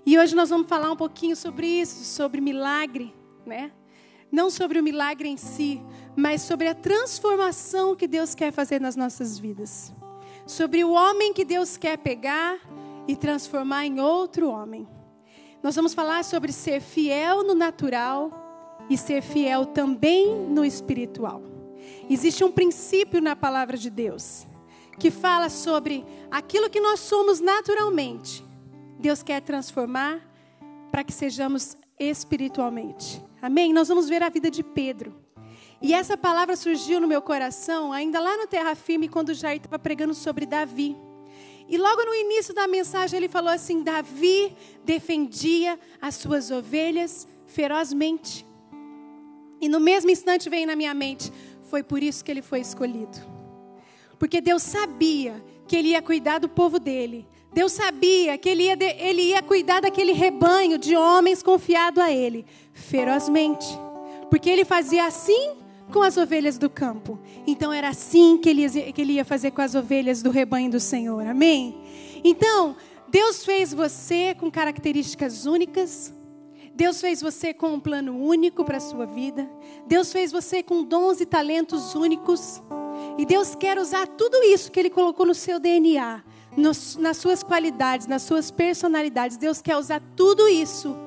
E hoje nós vamos falar um pouquinho sobre isso, sobre milagre, né? Não sobre o milagre em si, mas sobre a transformação que Deus quer fazer nas nossas vidas. Sobre o homem que Deus quer pegar e transformar em outro homem. Nós vamos falar sobre ser fiel no natural e ser fiel também no espiritual. Existe um princípio na palavra de Deus que fala sobre aquilo que nós somos naturalmente. Deus quer transformar para que sejamos espiritualmente. Amém? Nós vamos ver a vida de Pedro. E essa palavra surgiu no meu coração ainda lá no Terra Firme, quando o Jair estava pregando sobre Davi. E logo no início da mensagem ele falou assim: Davi defendia as suas ovelhas ferozmente. E no mesmo instante veio na minha mente: foi por isso que ele foi escolhido. Porque Deus sabia que ele ia cuidar do povo dele. Deus sabia que ele ia cuidar daquele rebanho de homens confiado a ele, ferozmente. Porque ele fazia assim com as ovelhas do campo. Então era assim que ele ia fazer com as ovelhas do rebanho do Senhor. Amém? Então, Deus fez você com características únicas. Deus fez você com um plano único para a sua vida. Deus fez você com dons e talentos únicos. E Deus quer usar tudo isso que Ele colocou no seu DNA, nas suas qualidades, nas suas personalidades. Deus quer usar tudo isso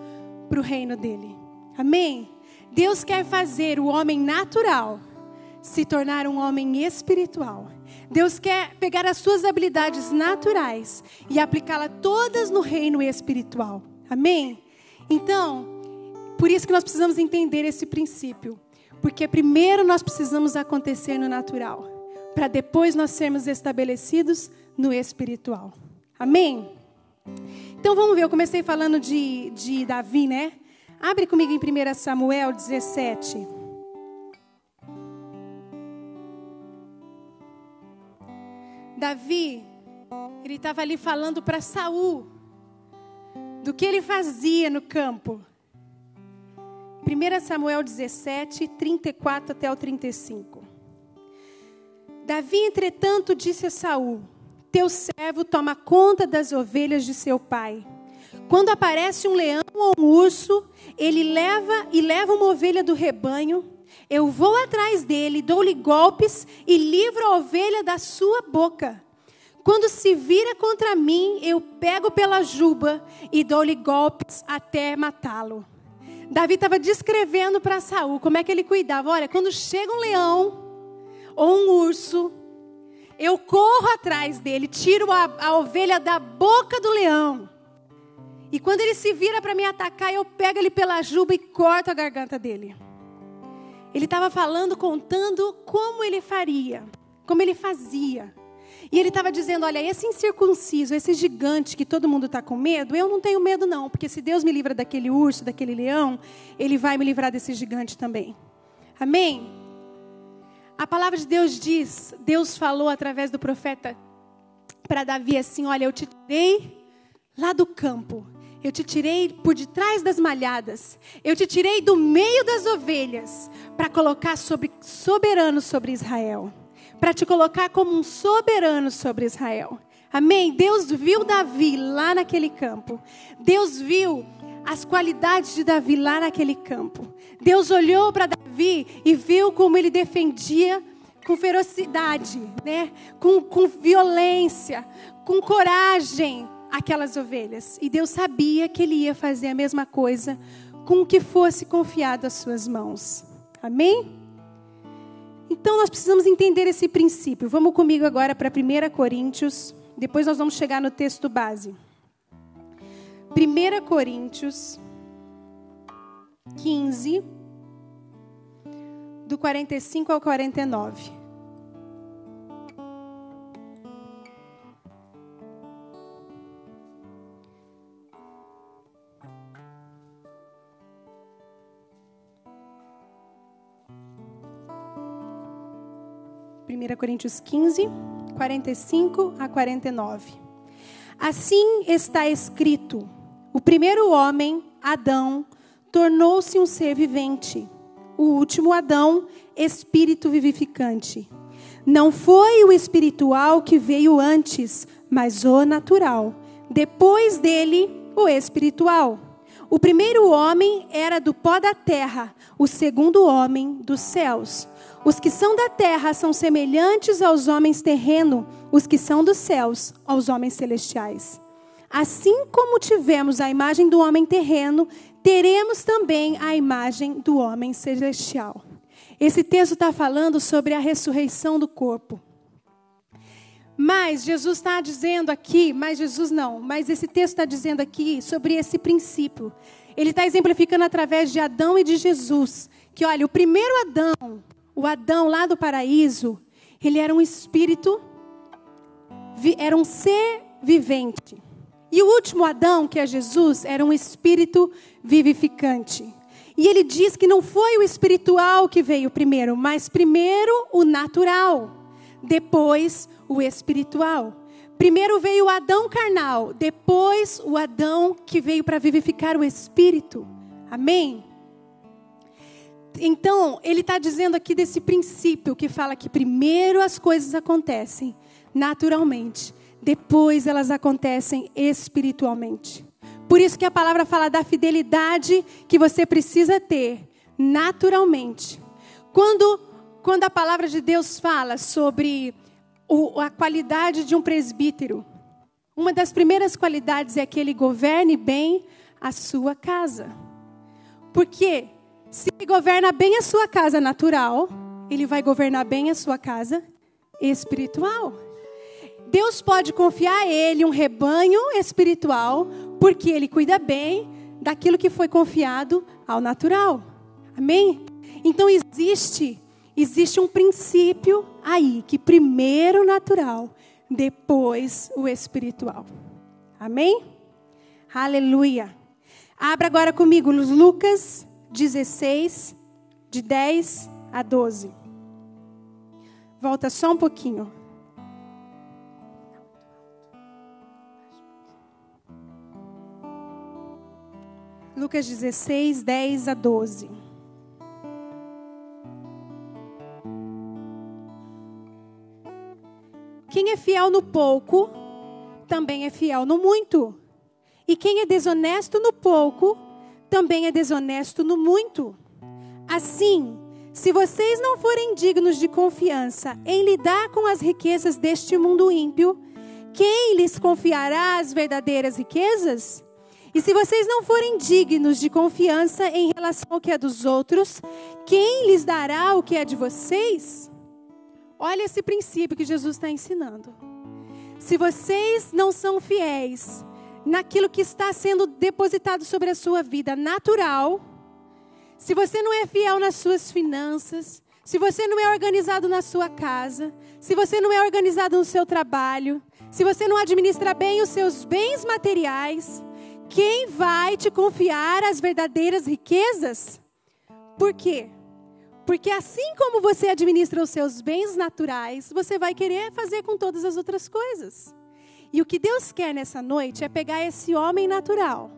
para o reino dEle. Amém? Deus quer fazer o homem natural se tornar um homem espiritual. Deus quer pegar as suas habilidades naturais e aplicá-las todas no reino espiritual. Amém? Então, por isso que nós precisamos entender esse princípio. Porque primeiro nós precisamos acontecer no natural, para depois nós sermos estabelecidos no espiritual. Amém? Então vamos ver, eu comecei falando de Davi, né? Abre comigo em 1 Samuel 17. Davi, ele estava ali falando para Saul do que ele fazia no campo. 1 Samuel 17, 34 até o 35. Davi, entretanto, disse a Saul: teu servo toma conta das ovelhas de seu pai. Quando aparece um leão ou um urso, ele leva uma ovelha do rebanho. Eu vou atrás dele, dou-lhe golpes e livro a ovelha da sua boca. Quando se vira contra mim, eu pego pela juba e dou-lhe golpes até matá-lo. Davi estava descrevendo para Saul como é que ele cuidava. Olha, quando chega um leão ou um urso, eu corro atrás dele, tiro a ovelha da boca do leão. E quando ele se vira para me atacar, eu pego ele pela juba e corto a garganta dele. Ele estava contando como ele faria, como ele fazia. E ele estava dizendo: olha, esse incircunciso, esse gigante que todo mundo está com medo, eu não tenho medo não. Porque se Deus me livra daquele urso, daquele leão, Ele vai me livrar desse gigante também. Amém? A palavra de Deus diz, Deus falou através do profeta para Davi assim: olha, eu te tirei lá do campo. Eu te tirei por detrás das malhadas. Eu te tirei do meio das ovelhas para colocar soberano sobre Israel. Para te colocar como um soberano sobre Israel. Amém? Deus viu Davi lá naquele campo. Deus viu as qualidades de Davi lá naquele campo. Deus olhou para Davi e viu como ele defendia com ferocidade, né? Com violência, com coragem, aquelas ovelhas. E Deus sabia que Ele ia fazer a mesma coisa com o que fosse confiado às suas mãos. Amém? Então nós precisamos entender esse princípio. Vamos comigo agora para 1 Coríntios. Depois nós vamos chegar no texto base. 1 Coríntios 15, do 45 ao 49. Coríntios 15, 45 a 49. Assim está escrito: o primeiro homem, Adão, tornou-se um ser vivente. O último Adão, espírito vivificante. Não foi o espiritual que veio antes, mas o natural. Depois dele o espiritual. O primeiro homem era do pó da terra, o segundo homem dos céus. Os que são da terra são semelhantes aos homens terrenos, os que são dos céus, aos homens celestiais. Assim como tivemos a imagem do homem terreno, teremos também a imagem do homem celestial. Esse texto está falando sobre a ressurreição do corpo. Mas Jesus está dizendo aqui, mas esse texto está dizendo aqui sobre esse princípio. Ele está exemplificando através de Adão e de Jesus. Que olha, o primeiro Adão, o Adão lá do paraíso, ele era um espírito, era um ser vivente. E o último Adão, que é Jesus, era um espírito vivificante. E ele diz que não foi o espiritual que veio primeiro, mas primeiro o natural, depois o espiritual. Primeiro veio o Adão carnal, depois o Adão que veio para vivificar o espírito. Amém? Então, ele está dizendo aqui desse princípio que fala que primeiro as coisas acontecem naturalmente, depois elas acontecem espiritualmente. Por isso que a palavra fala da fidelidade que você precisa ter naturalmente. Quando a palavra de Deus fala sobre a qualidade de um presbítero, uma das primeiras qualidades é que ele governe bem a sua casa. Porque se ele governa bem a sua casa natural, ele vai governar bem a sua casa espiritual. Deus pode confiar a ele um rebanho espiritual, porque ele cuida bem daquilo que foi confiado ao natural. Amém? Então existe um princípio aí, que primeiro o natural, depois o espiritual. Amém? Aleluia. Abra agora comigo Lucas 16, de 10 a 12. Volta só um pouquinho. Lucas 16, 10 a 12. Quem é fiel no pouco, também é fiel no muito. E quem é desonesto no pouco, também é desonesto no muito. Assim, se vocês não forem dignos de confiança em lidar com as riquezas deste mundo ímpio, quem lhes confiará as verdadeiras riquezas? E se vocês não forem dignos de confiança em relação ao que é dos outros, quem lhes dará o que é de vocês? Olha esse princípio que Jesus está ensinando. Se vocês não são fiéis naquilo que está sendo depositado sobre a sua vida natural, se você não é fiel nas suas finanças, se você não é organizado na sua casa, se você não é organizado no seu trabalho, se você não administra bem os seus bens materiais, quem vai te confiar as verdadeiras riquezas? Por quê? Porque assim como você administra os seus bens naturais, você vai querer fazer com todas as outras coisas. E o que Deus quer nessa noite é pegar esse homem natural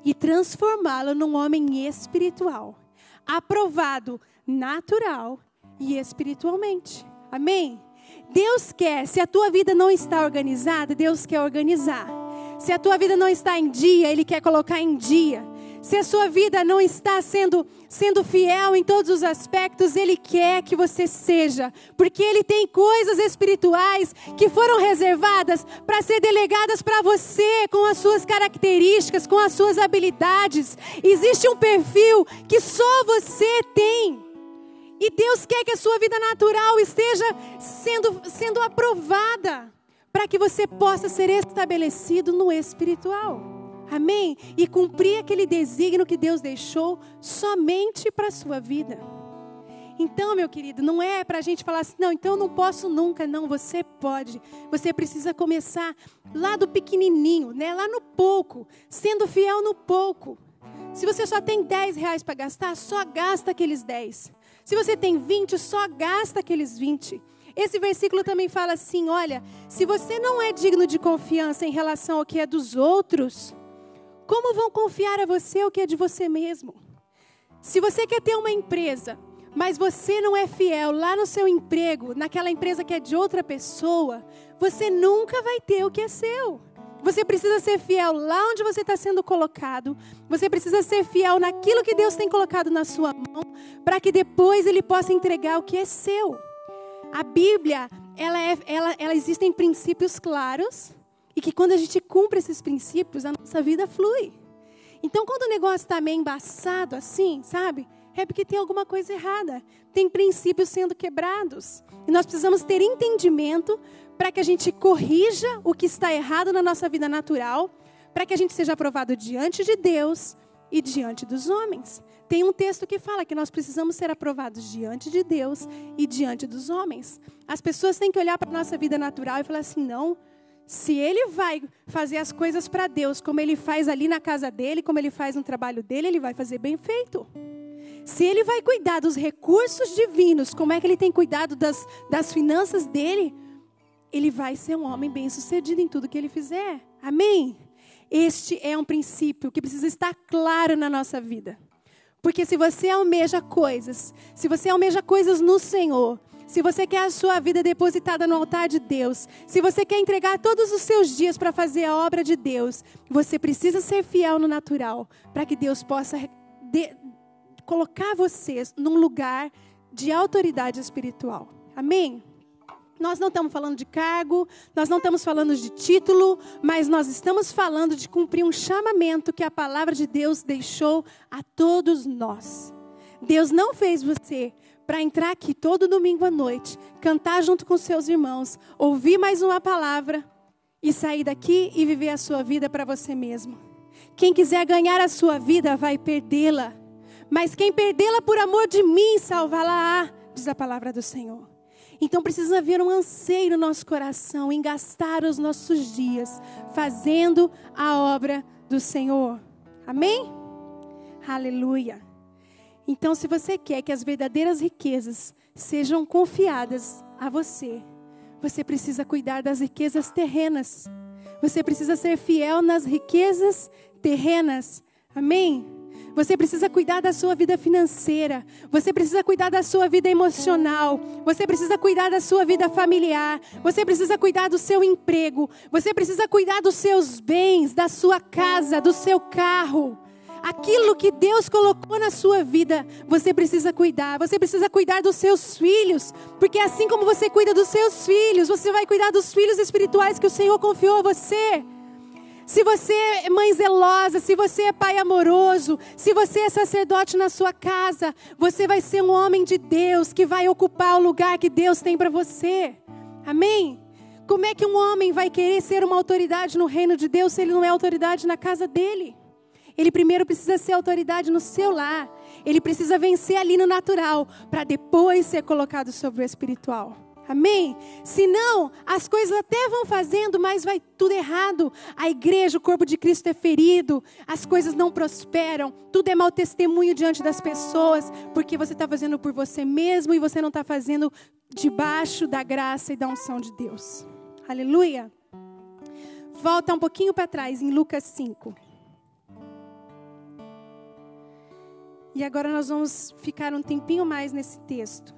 e transformá-lo num homem espiritual, aprovado natural e espiritualmente. Amém? Deus quer, se a tua vida não está organizada, Deus quer organizar. Se a tua vida não está em dia, Ele quer colocar em dia. Se a sua vida não está sendo fiel em todos os aspectos, Ele quer que você seja. Porque Ele tem coisas espirituais que foram reservadas para ser delegadas para você, com as suas características, com as suas habilidades. Existe um perfil que só você tem. E Deus quer que a sua vida natural esteja sendo aprovada, para que você possa ser estabelecido no espiritual. Amém? E cumprir aquele desígnio que Deus deixou somente para a sua vida. Então, meu querido, não é para a gente falar assim, não, então eu não posso nunca. Não, você pode. Você precisa começar lá do pequenininho, né? Lá no pouco, sendo fiel no pouco. Se você só tem R$10 para gastar, só gasta aqueles 10. Se você tem 20, só gasta aqueles 20. Esse versículo também fala assim, olha, se você não é digno de confiança em relação ao que é dos outros, como vão confiar a você o que é de você mesmo? Se você quer ter uma empresa, mas você não é fiel lá no seu emprego, naquela empresa que é de outra pessoa, você nunca vai ter o que é seu. Você precisa ser fiel lá onde você está sendo colocado. Você precisa ser fiel naquilo que Deus tem colocado na sua mão, para que depois Ele possa entregar o que é seu. A Bíblia, ela existem princípios claros, e que quando a gente cumpre esses princípios, a nossa vida flui. Então, quando o negócio está meio embaçado assim, sabe? É porque tem alguma coisa errada. Tem princípios sendo quebrados. E nós precisamos ter entendimento para que a gente corrija o que está errado na nossa vida natural, para que a gente seja aprovado diante de Deus e diante dos homens. Tem um texto que fala que nós precisamos ser aprovados diante de Deus e diante dos homens. As pessoas têm que olhar para a nossa vida natural e falar assim, não, se ele vai fazer as coisas para Deus, como ele faz ali na casa dele, como ele faz no trabalho dele, ele vai fazer bem feito. Se ele vai cuidar dos recursos divinos, como é que ele tem cuidado das finanças dele, ele vai ser um homem bem-sucedido em tudo que ele fizer. Amém? Este é um princípio que precisa estar claro na nossa vida. Porque se você almeja coisas no Senhor, se você quer a sua vida depositada no altar de Deus, se você quer entregar todos os seus dias para fazer a obra de Deus, você precisa ser fiel no natural, para que Deus possa colocar vocês num lugar de autoridade espiritual. Amém? Nós não estamos falando de cargo, nós não estamos falando de título, mas nós estamos falando de cumprir um chamamento que a palavra de Deus deixou a todos nós. Deus não fez você para entrar aqui todo domingo à noite, cantar junto com seus irmãos, ouvir mais uma palavra e sair daqui e viver a sua vida para você mesmo. Quem quiser ganhar a sua vida vai perdê-la, mas quem perdê-la por amor de mim, salvá-la-á, diz a palavra do Senhor. Então precisa haver um anseio no nosso coração em gastar os nossos dias fazendo a obra do Senhor. Amém? Aleluia. Então, se você quer que as verdadeiras riquezas sejam confiadas a você, você precisa cuidar das riquezas terrenas. Você precisa ser fiel nas riquezas terrenas. Amém? Você precisa cuidar da sua vida financeira. Você precisa cuidar da sua vida emocional. Você precisa cuidar da sua vida familiar. Você precisa cuidar do seu emprego. Você precisa cuidar dos seus bens, da sua casa, do seu carro. Aquilo que Deus colocou na sua vida, você precisa cuidar. Você precisa cuidar dos seus filhos. Porque assim como você cuida dos seus filhos, você vai cuidar dos filhos espirituais que o Senhor confiou a você. Se você é mãe zelosa, se você é pai amoroso, se você é sacerdote na sua casa, você vai ser um homem de Deus que vai ocupar o lugar que Deus tem para você. Amém? Como é que um homem vai querer ser uma autoridade no reino de Deus se ele não é autoridade na casa dele? Ele primeiro precisa ser autoridade no seu lar. Ele precisa vencer ali no natural, para depois ser colocado sobre o espiritual. Amém? Senão, as coisas até vão fazendo, mas vai tudo errado. A igreja, o corpo de Cristo é ferido, as coisas não prosperam, tudo é mau testemunho diante das pessoas, porque você está fazendo por você mesmo e você não está fazendo debaixo da graça e da unção de Deus. Aleluia? Volta um pouquinho para trás, em Lucas 5. E agora nós vamos ficar um tempinho mais nesse texto.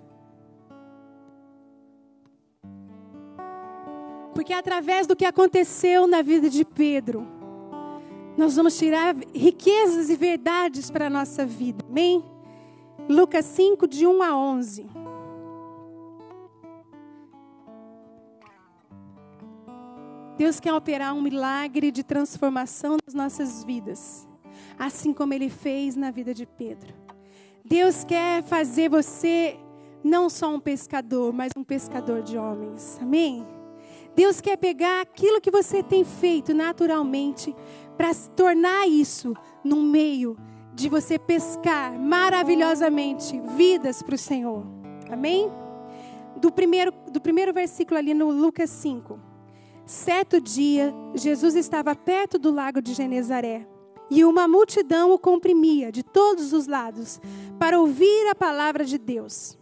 Porque através do que aconteceu na vida de Pedro, nós vamos tirar riquezas e verdades para a nossa vida. Amém? Lucas 5, de 1 a 11. Deus quer operar um milagre de transformação nas nossas vidas, assim como Ele fez na vida de Pedro. Deus quer fazer você não só um pescador, mas um pescador de homens. Amém? Deus quer pegar aquilo que você tem feito naturalmente para tornar isso num meio de você pescar maravilhosamente vidas para o Senhor. Amém? Do primeiro versículo ali no Lucas 5. Certo dia, Jesus estava perto do lago de Genezaré e uma multidão o comprimia de todos os lados para ouvir a palavra de Deus.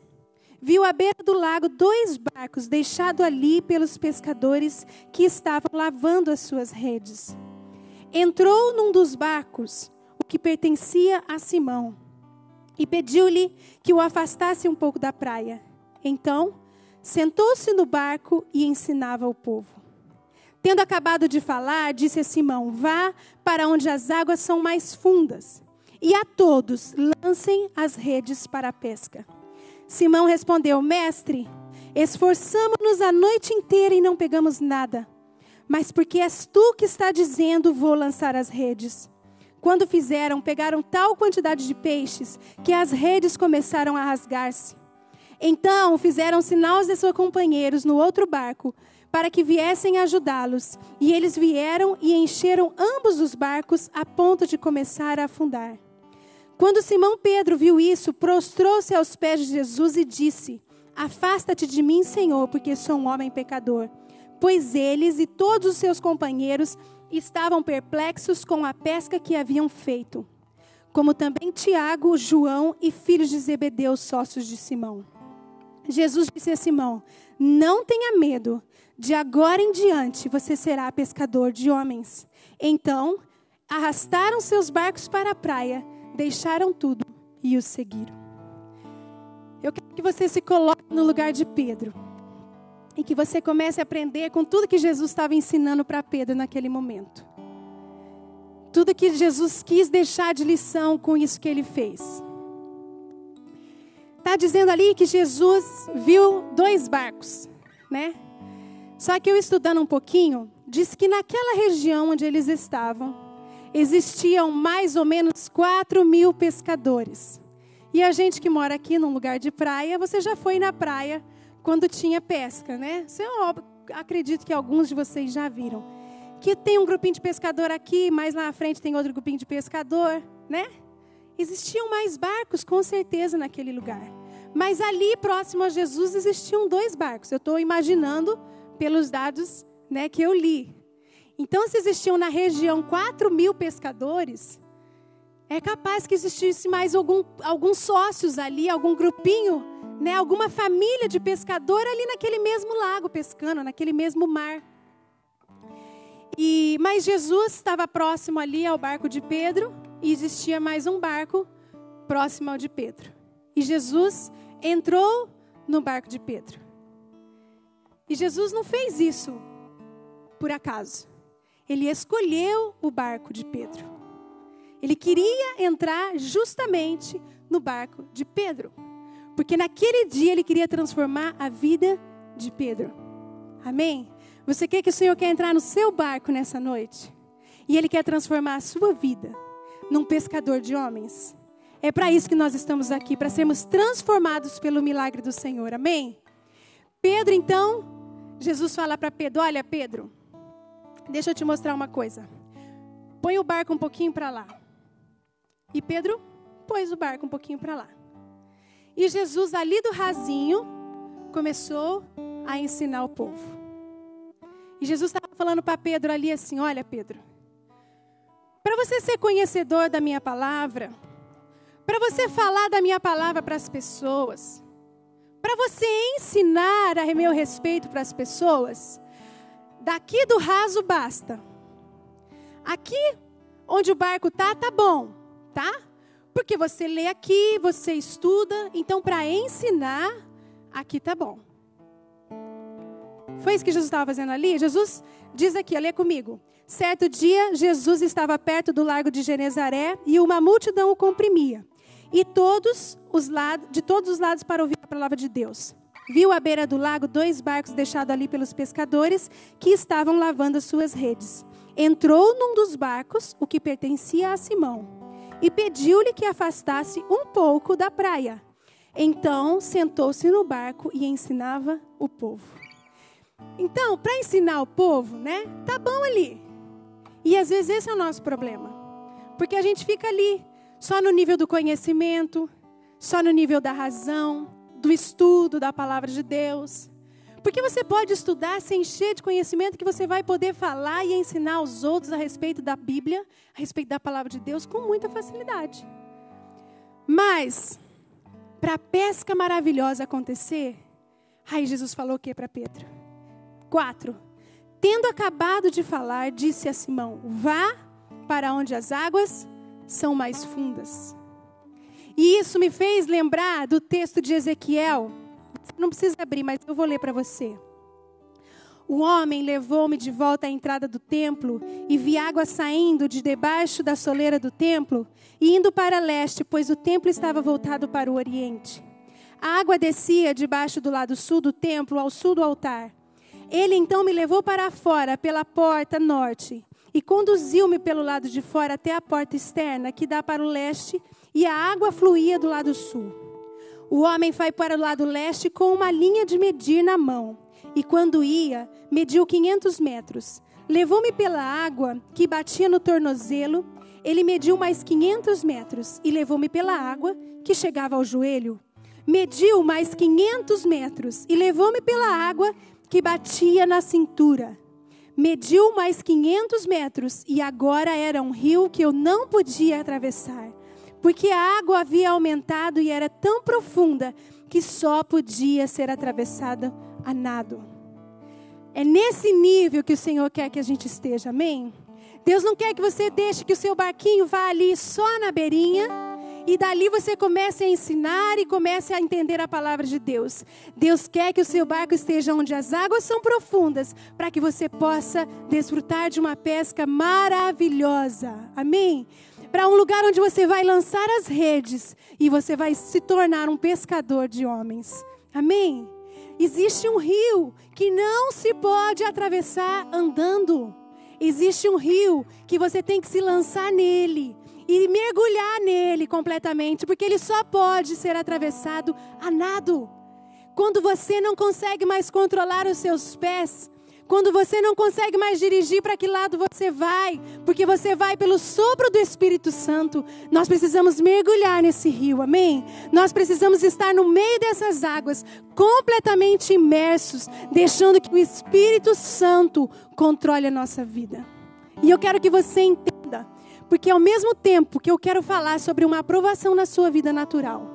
Viu à beira do lago 2 barcos deixados ali pelos pescadores que estavam lavando as suas redes. Entrou num dos barcos, o que pertencia a Simão, e pediu-lhe que o afastasse um pouco da praia. Então, sentou-se no barco e ensinava o povo. Tendo acabado de falar, disse a Simão: vá para onde as águas são mais fundas, e a todos lancem as redes para a pesca. Simão respondeu: mestre, esforçamo-nos a noite inteira e não pegamos nada. Mas porque és tu que está dizendo, vou lançar as redes. Quando fizeram, pegaram tal quantidade de peixes que as redes começaram a rasgar-se. Então fizeram sinal aos seus companheiros no outro barco, para que viessem ajudá-los. E eles vieram e encheram ambos os barcos a ponto de começar a afundar. Quando Simão Pedro viu isso, prostrou-se aos pés de Jesus e disse: afasta-te de mim, Senhor, porque sou um homem pecador. Pois eles e todos os seus companheiros estavam perplexos com a pesca que haviam feito, como também Tiago, João e filhos de Zebedeu, sócios de Simão. Jesus disse a Simão: não tenha medo, de agora em diante você será pescador de homens. Então, arrastaram seus barcos para a praia, deixaram tudo e o seguiram. Eu quero que você se coloque no lugar de Pedro e que você comece a aprender com tudo que Jesus estava ensinando para Pedro naquele momento. Tudo que Jesus quis deixar de lição com isso que ele fez. Está dizendo ali que Jesus viu 2 barcos, né? Só que eu estudando um pouquinho, diz que naquela região onde eles estavam, existiam mais ou menos 4.000 pescadores. E a gente que mora aqui num lugar de praia, você já foi na praia quando tinha pesca, né? Eu acredito que alguns de vocês já viram. Que tem um grupinho de pescador aqui, mais lá na frente tem outro grupinho de pescador, né? Existiam mais barcos, com certeza, naquele lugar. Mas ali, próximo a Jesus, existiam 2 barcos. Eu estou imaginando pelos dados, né, que eu li. Então, se existiam na região 4.000 pescadores, é capaz que existisse mais alguns sócios ali, algum grupinho, né, alguma família de pescador ali naquele mesmo lago pescando, naquele mesmo mar. Mas Jesus estava próximo ali ao barco de Pedro e existia mais um barco próximo ao de Pedro. E Jesus entrou no barco de Pedro. E Jesus não fez isso por acaso. Ele escolheu o barco de Pedro. Ele queria entrar justamente no barco de Pedro. Porque naquele dia ele queria transformar a vida de Pedro. Amém? Você quer que o Senhor quer entrar no seu barco nessa noite? E Ele quer transformar a sua vida num pescador de homens? É para isso que nós estamos aqui, para sermos transformados pelo milagre do Senhor. Amém? Pedro, então, Jesus fala para Pedro: olha, Pedro, deixa eu te mostrar uma coisa. Põe o barco um pouquinho para lá. E Pedro pôs o barco um pouquinho para lá. E Jesus, ali do rasinho, começou a ensinar o povo. E Jesus estava falando para Pedro ali assim: olha, Pedro, para você ser conhecedor da minha palavra, para você falar da minha palavra para as pessoas, para você ensinar a meu respeito para as pessoas, daqui do raso basta. Aqui onde o barco está, tá bom, tá? Porque você lê aqui, você estuda, então para ensinar, aqui tá bom. Foi isso que Jesus estava fazendo ali? Jesus diz aqui, lê comigo. Certo dia, Jesus estava perto do largo de Genezaré e uma multidão o comprimia. E de todos os lados para ouvir a palavra de Deus. Viu à beira do lago 2 barcos deixados ali pelos pescadores que estavam lavando as suas redes. Entrou num dos barcos, o que pertencia a Simão, e pediu-lhe que afastasse um pouco da praia. Então, sentou-se no barco e ensinava o povo. Então, para ensinar o povo, né, tá bom ali. E às vezes esse é o nosso problema. Porque a gente fica ali, só no nível do conhecimento, só no nível da razão, do estudo da palavra de Deus. Porque você pode estudar, se encher de conhecimento que você vai poder falar e ensinar aos outros a respeito da Bíblia, a respeito da palavra de Deus, com muita facilidade. Mas, para a pesca maravilhosa acontecer, aí Jesus falou o que para Pedro? 4. Tendo acabado de falar, disse a Simão: vá para onde as águas são mais fundas. E isso me fez lembrar do texto de Ezequiel. Você não precisa abrir, mas eu vou ler para você. O homem levou-me de volta à entrada do templo e vi água saindo de debaixo da soleira do templo e indo para leste, pois o templo estava voltado para o oriente. A água descia debaixo do lado sul do templo, ao sul do altar. Ele então me levou para fora, pela porta norte, e conduziu-me pelo lado de fora até a porta externa, que dá para o leste, e a água fluía do lado sul. O homem foi para o lado leste com uma linha de medir na mão. E quando ia, mediu 500 metros. Levou-me pela água que batia no tornozelo. Ele mediu mais 500 metros e levou-me pela água que chegava ao joelho. Mediu mais 500 metros e levou-me pela água que batia na cintura. Mediu mais 500 metros e agora era um rio que eu não podia atravessar, porque a água havia aumentado e era tão profunda que só podia ser atravessada a nado. É nesse nível que o Senhor quer que a gente esteja, amém? Deus não quer que você deixe que o seu barquinho vá ali só na beirinha e dali você comece a ensinar e comece a entender a palavra de Deus. Deus quer que o seu barco esteja onde as águas são profundas, para que você possa desfrutar de uma pesca maravilhosa, amém? Para um lugar onde você vai lançar as redes e você vai se tornar um pescador de homens, amém? Existe um rio que não se pode atravessar andando. Existe um rio que você tem que se lançar nele e mergulhar nele completamente, porque ele só pode ser atravessado a nado. Quando você não consegue mais controlar os seus pés, quando você não consegue mais dirigir para que lado você vai, porque você vai pelo sopro do Espírito Santo, nós precisamos mergulhar nesse rio, amém? Nós precisamos estar no meio dessas águas, completamente imersos, deixando que o Espírito Santo controle a nossa vida. E eu quero que você entenda, porque ao mesmo tempo que eu quero falar sobre uma aprovação na sua vida natural,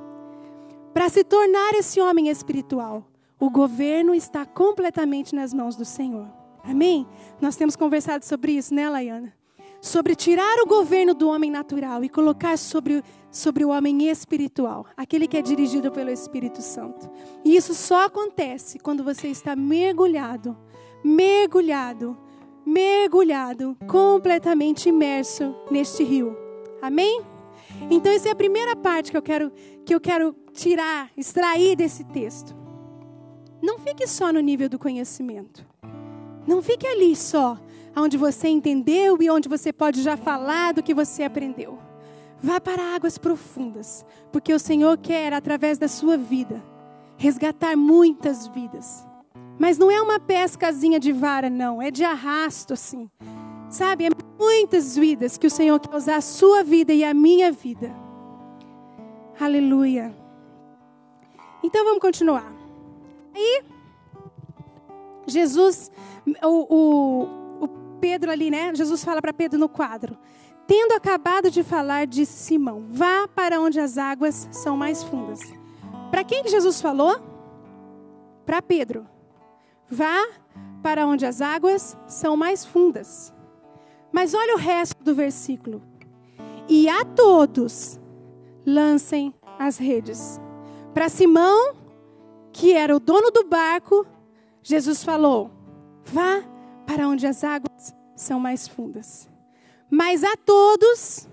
para se tornar esse homem espiritual, o governo está completamente nas mãos do Senhor. Amém? Nós temos conversado sobre isso, né, Laiana? Sobre tirar o governo do homem natural e colocar sobre o homem espiritual, aquele que é dirigido pelo Espírito Santo. E isso só acontece quando você está mergulhado, completamente imerso neste rio. Amém? Então essa é a primeira parte que eu quero tirar, extrair desse texto. Não fique só no nível do conhecimento. Não fique ali só, onde você entendeu e onde você pode já falar do que você aprendeu. Vá para águas profundas, porque o Senhor quer, através da sua vida, resgatar muitas vidas. Mas não é uma pescazinha de vara, não. É de arrasto, assim. Sabe, é muitas vidas que o Senhor quer usar a sua vida e a minha vida. Aleluia. Então vamos continuar. Aí, Jesus, o Pedro ali, né? Jesus fala para Pedro no quadro. Tendo acabado de falar, disse Simão, vá para onde as águas são mais fundas. Para quem que Jesus falou? Para Pedro. Vá para onde as águas são mais fundas. Mas olha o resto do versículo. E a todos lancem as redes. Para Simão, que era o dono do barco, Jesus falou, vá para onde as águas são mais fundas. Mas a todos,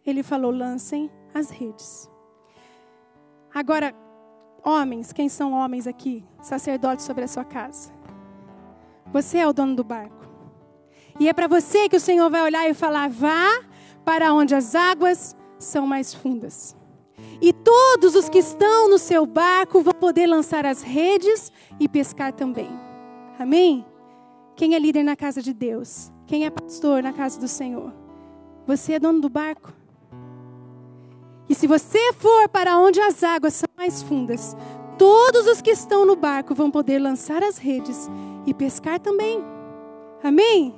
ele falou, lancem as redes. Agora, homens, quem são homens aqui? Sacerdotes sobre a sua casa. Você é o dono do barco. E é para você que o Senhor vai olhar e falar, vá para onde as águas são mais fundas. E todos os que estão no seu barco vão poder lançar as redes e pescar também. Amém? Quem é líder na casa de Deus? Quem é pastor na casa do Senhor? Você é dono do barco. E se você for para onde as águas são mais fundas, todos os que estão no barco vão poder lançar as redes e pescar também. Amém?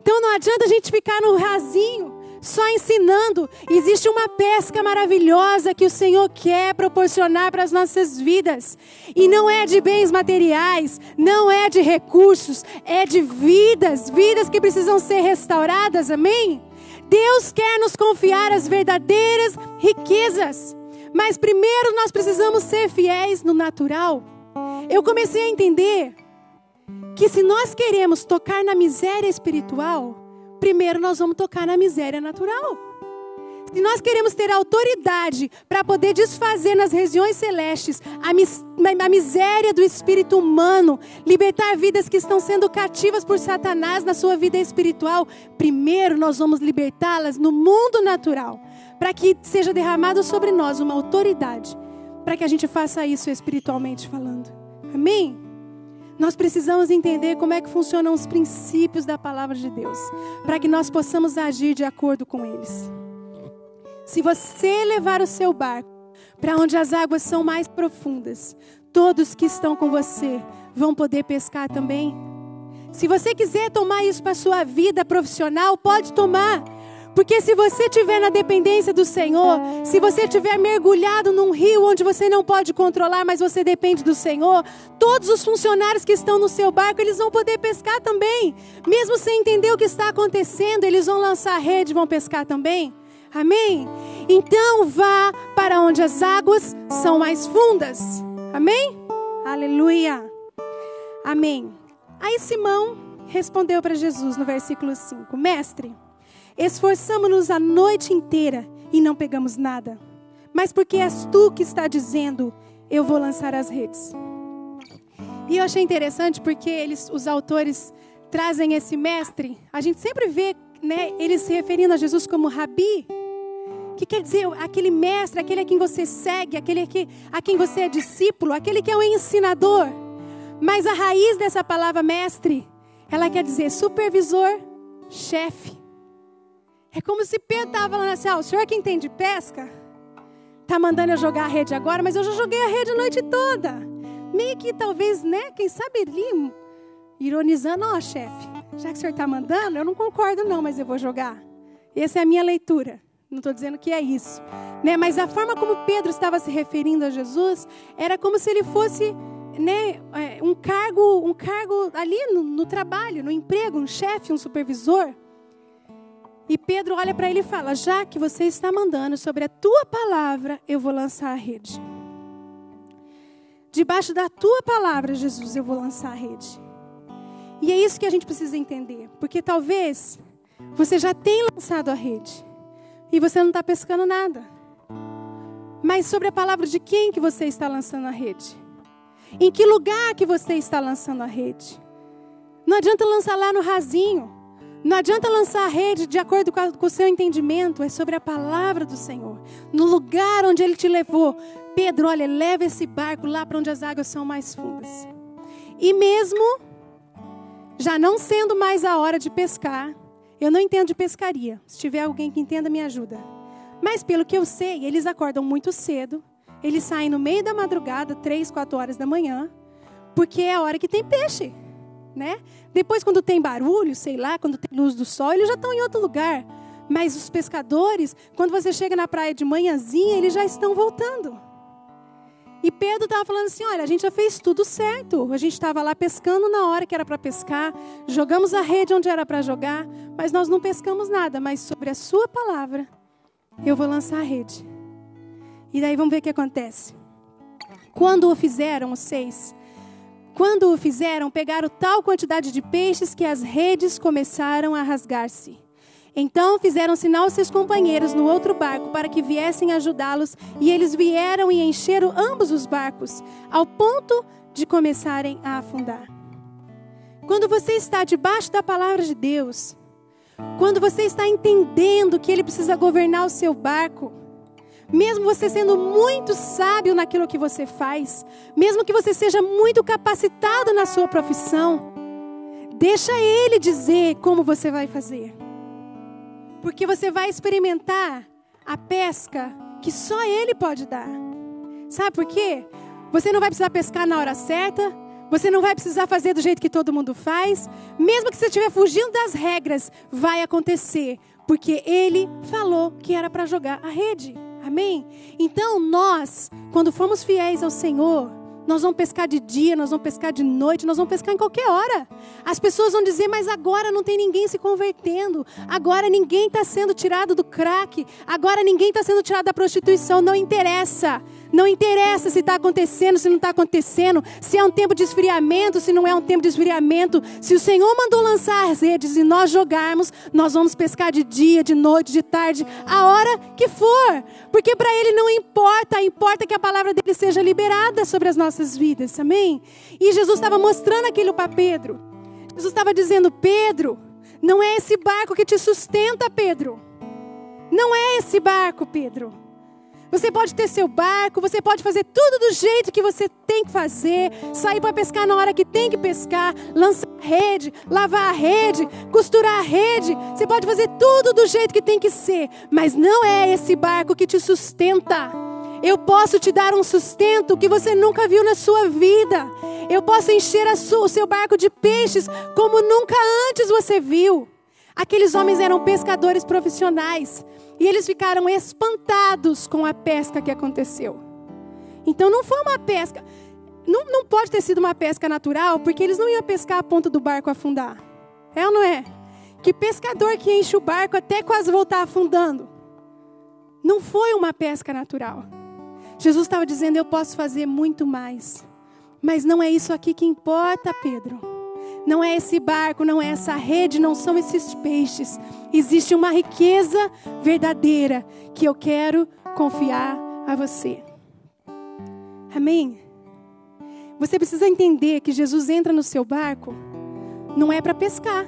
Então não adianta a gente ficar no rasinho, só ensinando. Existe uma pesca maravilhosa que o Senhor quer proporcionar para as nossas vidas. E não é de bens materiais, não é de recursos, é de vidas, vidas que precisam ser restauradas, amém? Deus quer nos confiar as verdadeiras riquezas. Mas primeiro nós precisamos ser fiéis no natural. Eu comecei a entender que se nós queremos tocar na miséria espiritual, primeiro nós vamos tocar na miséria natural. Se nós queremos ter autoridade para poder desfazer nas regiões celestes a miséria do espírito humano, libertar vidas que estão sendo cativas por Satanás na sua vida espiritual, primeiro nós vamos libertá-las no mundo natural, para que seja derramado sobre nós uma autoridade, para que a gente faça isso espiritualmente falando. Amém? Nós precisamos entender como é que funcionam os princípios da palavra de Deus, para que nós possamos agir de acordo com eles. Se você levar o seu barco para onde as águas são mais profundas, todos que estão com você vão poder pescar também. Se você quiser tomar isso para a sua vida profissional, pode tomar. Porque se você estiver na dependência do Senhor, se você estiver mergulhado num rio onde você não pode controlar, mas você depende do Senhor, todos os funcionários que estão no seu barco, eles vão poder pescar também. Mesmo sem entender o que está acontecendo, eles vão lançar a rede e vão pescar também. Amém? Então vá para onde as águas são mais fundas. Amém? Aleluia. Amém. Aí Simão respondeu para Jesus no versículo 5: Mestre, esforçamo-nos a noite inteira e não pegamos nada. Mas porque és tu que está dizendo, eu vou lançar as redes. E eu achei interessante porque os autores trazem esse mestre. A gente sempre vê, né, eles se referindo a Jesus como Rabi, que quer dizer aquele mestre, aquele a quem você segue, aquele a quem você é discípulo, aquele que é o ensinador. Mas a raiz dessa palavra mestre, ela quer dizer supervisor, chefe. É como se Pedro estava falando assim: o senhor que entende pesca, está mandando eu jogar a rede agora, mas eu já joguei a rede a noite toda. Meio que talvez, né, quem sabe ali, ironizando: chefe, já que o senhor está mandando, eu não concordo não, mas eu vou jogar. Essa é a minha leitura. Não estou dizendo que é isso, né? Mas a forma como Pedro estava se referindo a Jesus era como se ele fosse, né, um cargo ali no trabalho, no emprego, um chefe, um supervisor. E Pedro olha para ele e fala: já que você está mandando sobre a tua palavra, eu vou lançar a rede. Debaixo da tua palavra, Jesus, eu vou lançar a rede. E é isso que a gente precisa entender, porque talvez você já tenha lançado a rede e você não está pescando nada. Mas sobre a palavra de quem que você está lançando a rede? Em que lugar que você está lançando a rede? Não adianta lançar lá no rasinho. Não adianta lançar a rede de acordo com o seu entendimento. É sobre a palavra do Senhor. No lugar onde Ele te levou. Pedro, olha, leva esse barco lá para onde as águas são mais fundas. E mesmo já não sendo mais a hora de pescar, eu não entendo de pescaria. Se tiver alguém que entenda, me ajuda. Mas pelo que eu sei, eles acordam muito cedo. Eles saem no meio da madrugada, 3, 4 horas da manhã. Porque é a hora que tem peixe, né? Depois, quando tem barulho, sei lá, quando tem luz do sol, eles já estão em outro lugar. Mas os pescadores, quando você chega na praia de manhãzinha, eles já estão voltando. E Pedro estava falando assim: olha, a gente já fez tudo certo. A gente estava lá pescando na hora que era para pescar. Jogamos a rede onde era para jogar. Mas nós não pescamos nada. Mas sobre a sua palavra, eu vou lançar a rede. E daí vamos ver o que acontece. Quando o fizeram, os 6... Quando o fizeram, pegaram tal quantidade de peixes que as redes começaram a rasgar-se. Então fizeram sinal aos seus companheiros no outro barco para que viessem ajudá-los. E eles vieram e encheram ambos os barcos, ao ponto de começarem a afundar. Quando você está debaixo da palavra de Deus, quando você está entendendo que Ele precisa governar o seu barco, mesmo você sendo muito sábio naquilo que você faz, mesmo que você seja muito capacitado na sua profissão, deixa Ele dizer como você vai fazer. Porque você vai experimentar a pesca que só Ele pode dar. Sabe por quê? Você não vai precisar pescar na hora certa, você não vai precisar fazer do jeito que todo mundo faz. Mesmo que você estiver fugindo das regras, vai acontecer, porque Ele falou que era para jogar a rede. Amém? Então nós, quando formos fiéis ao Senhor, Nós vamos pescar de dia, nós vamos pescar de noite, nós vamos pescar em qualquer hora. As pessoas vão dizer, mas agora não tem ninguém se convertendo. Agora ninguém está sendo tirado do crack. Agora ninguém está sendo tirado da prostituição. Não interessa. Não interessa se está acontecendo, se não está acontecendo. Se é um tempo de esfriamento, se não é um tempo de esfriamento. Se o Senhor mandou lançar as redes e nós jogarmos, nós vamos pescar de dia, de noite, de tarde, a hora que for. Porque para Ele não importa. Importa que a palavra dEle seja liberada sobre as nossas vidas. Amém? E Jesus estava mostrando aquilo para Pedro. Jesus estava dizendo, Pedro, não é esse barco que te sustenta, Pedro. Não é esse barco, Pedro. Você pode ter seu barco, você pode fazer tudo do jeito que você tem que fazer, sair para pescar na hora que tem que pescar, lançar a rede, lavar a rede, costurar a rede. Você pode fazer tudo do jeito que tem que ser, mas não é esse barco que te sustenta. Eu posso te dar um sustento que você nunca viu na sua vida. Eu posso encher o seu barco de peixes como nunca antes você viu. Aqueles homens eram pescadores profissionais. E eles ficaram espantados com a pesca que aconteceu. Então não foi uma pesca, não pode ter sido uma pesca natural, porque eles não iam pescar a ponta do barco afundar. É ou não é? Que pescador que enche o barco até quase voltar afundando? Não foi uma pesca natural. Jesus estava dizendo, eu posso fazer muito mais. Mas não é isso aqui que importa, Pedro. Não é esse barco, não é essa rede, não são esses peixes. Existe uma riqueza verdadeira que eu quero confiar a você. Amém? Você precisa entender que Jesus entra no seu barco, não é para pescar.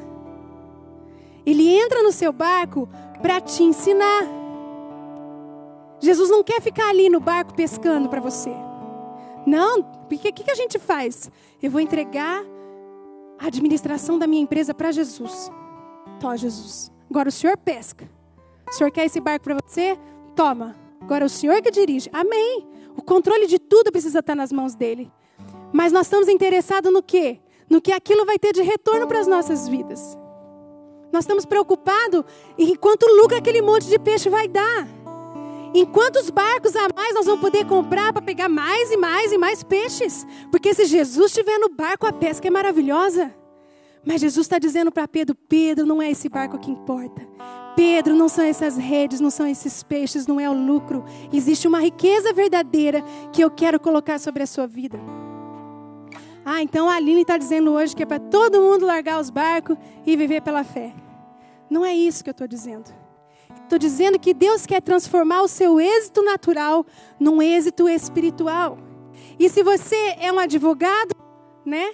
Ele entra no seu barco para te ensinar. Jesus não quer ficar ali no barco pescando para você. Não, porque o que a gente faz? Eu vou entregar a administração da minha empresa para Jesus. Tó, Jesus. Agora o Senhor pesca. O Senhor quer esse barco para você? Toma. Agora o Senhor que dirige. Amém. O controle de tudo precisa estar nas mãos dele. Mas nós estamos interessados no quê? No que aquilo vai ter de retorno para as nossas vidas. Nós estamos preocupados em quanto lucro aquele monte de peixe vai dar. Em quantos barcos a mais nós vamos poder comprar para pegar mais e mais e mais peixes? Porque se Jesus estiver no barco, a pesca é maravilhosa. Mas Jesus está dizendo para Pedro, Pedro, não é esse barco que importa. Pedro, não são essas redes, não são esses peixes, não é o lucro. Existe uma riqueza verdadeira que eu quero colocar sobre a sua vida. Então a Aline está dizendo hoje que é para todo mundo largar os barcos e viver pela fé. Não é isso que eu estou dizendo. Estou dizendo que Deus quer transformar o seu êxito natural num êxito espiritual. E se você é um advogado, né?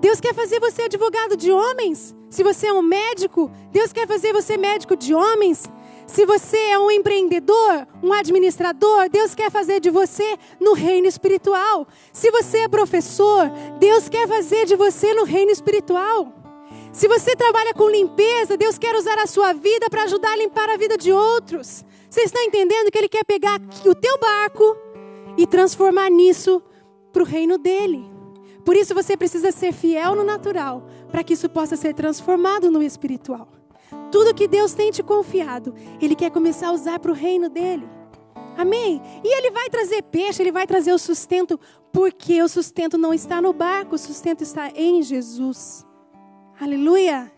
Deus quer fazer você advogado de homens. Se você é um médico, Deus quer fazer você médico de homens. Se você é um empreendedor, um administrador, Deus quer fazer de você no reino espiritual. Se você é professor, Deus quer fazer de você no reino espiritual. Se você trabalha com limpeza, Deus quer usar a sua vida para ajudar a limpar a vida de outros. Vocês estão entendendo que Ele quer pegar o teu barco e transformar nisso para o reino dEle. Por isso você precisa ser fiel no natural, para que isso possa ser transformado no espiritual. Tudo que Deus tem te confiado, Ele quer começar a usar para o reino dEle. Amém? E Ele vai trazer peixe, Ele vai trazer o sustento, porque o sustento não está no barco, o sustento está em Jesus. Aleluia!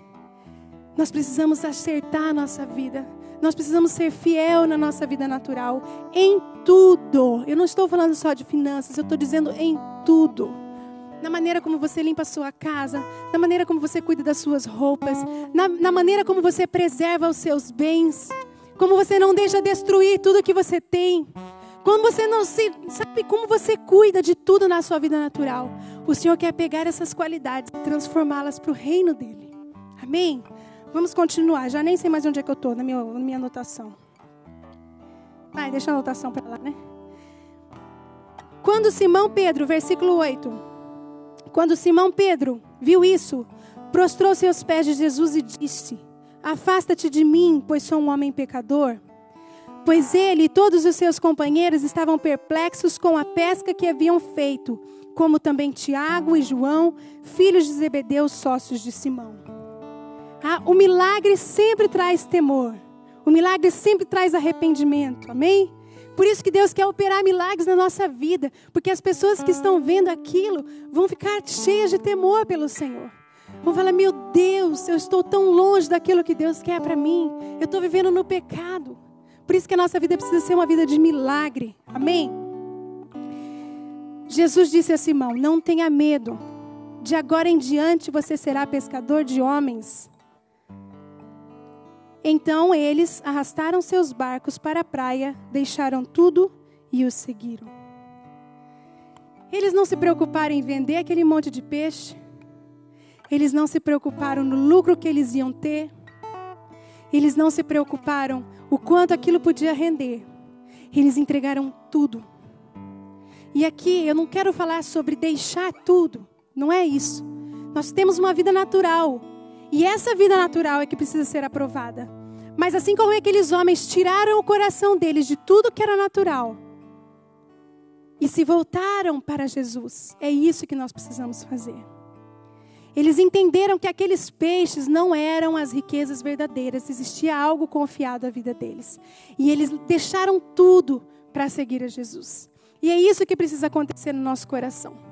Nós precisamos acertar a nossa vida. Nós precisamos ser fiel na nossa vida natural. Em tudo. Eu não estou falando só de finanças, eu estou dizendo em tudo. Na maneira como você limpa a sua casa, na maneira como você cuida das suas roupas, na maneira como você preserva os seus bens, como você não deixa destruir tudo que você tem, como você não sabe como você cuida de tudo na sua vida natural. O Senhor quer pegar essas qualidades e transformá-las para o reino dEle. Amém? Vamos continuar. Já nem sei mais onde é que eu estou na minha anotação. Deixa a anotação para lá, né? Quando Simão Pedro, versículo 8. Quando Simão Pedro viu isso, prostrou-se aos pés de Jesus e disse: Afasta-te de mim, pois sou um homem pecador. Pois ele e todos os seus companheiros estavam perplexos com a pesca que haviam feito, como também Tiago e João, filhos de Zebedeu, sócios de Simão. O milagre sempre traz temor. O milagre sempre traz arrependimento. Amém? Por isso que Deus quer operar milagres na nossa vida, porque as pessoas que estão vendo aquilo vão ficar cheias de temor pelo Senhor. Vão falar, meu Deus, eu estou tão longe daquilo que Deus quer para mim. Eu estou vivendo no pecado. Por isso que a nossa vida precisa ser uma vida de milagre. Amém? Jesus disse a Simão, não tenha medo. De agora em diante você será pescador de homens. Então eles arrastaram seus barcos para a praia, deixaram tudo e os seguiram. Eles não se preocuparam em vender aquele monte de peixe. Eles não se preocuparam no lucro que eles iam ter. Eles não se preocuparam o quanto aquilo podia render. Eles entregaram tudo. E aqui eu não quero falar sobre deixar tudo. Não é isso. Nós temos uma vida natural. E essa vida natural é que precisa ser aprovada. Mas assim como aqueles homens tiraram o coração deles de tudo que era natural e se voltaram para Jesus, é isso que nós precisamos fazer. Eles entenderam que aqueles peixes não eram as riquezas verdadeiras, existia algo confiado à vida deles. E eles deixaram tudo para seguir a Jesus. E é isso que precisa acontecer no nosso coração.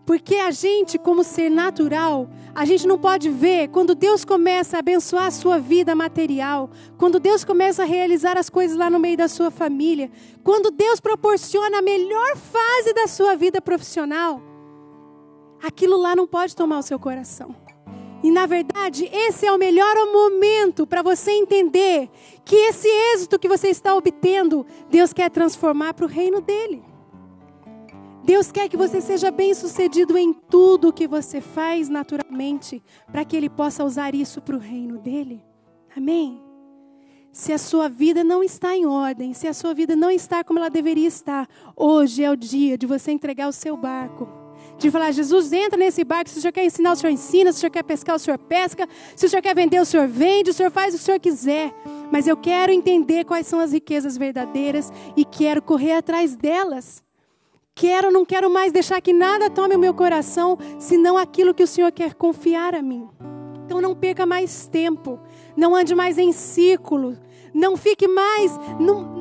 Porque a gente, como ser natural, a gente não pode ver quando Deus começa a abençoar a sua vida material, quando Deus começa a realizar as coisas lá no meio da sua família, quando Deus proporciona a melhor fase da sua vida profissional, aquilo lá não pode tomar o seu coração. E na verdade, esse é o melhor momento para você entender que esse êxito que você está obtendo, Deus quer transformar para o reino dele. Deus quer que você seja bem-sucedido em tudo que você faz naturalmente, para que Ele possa usar isso para o reino dEle. Amém? Se a sua vida não está em ordem, se a sua vida não está como ela deveria estar, hoje é o dia de você entregar o seu barco. De falar, Jesus, entra nesse barco, se o Senhor quer ensinar, o Senhor ensina, se o Senhor quer pescar, o Senhor pesca, se o Senhor quer vender, o Senhor vende, o Senhor faz o que o Senhor quiser. Mas eu quero entender quais são as riquezas verdadeiras e quero correr atrás delas. Não quero mais deixar que nada tome o meu coração, senão aquilo que o Senhor quer confiar a mim. Então não perca mais tempo, não ande mais em círculo, não fique mais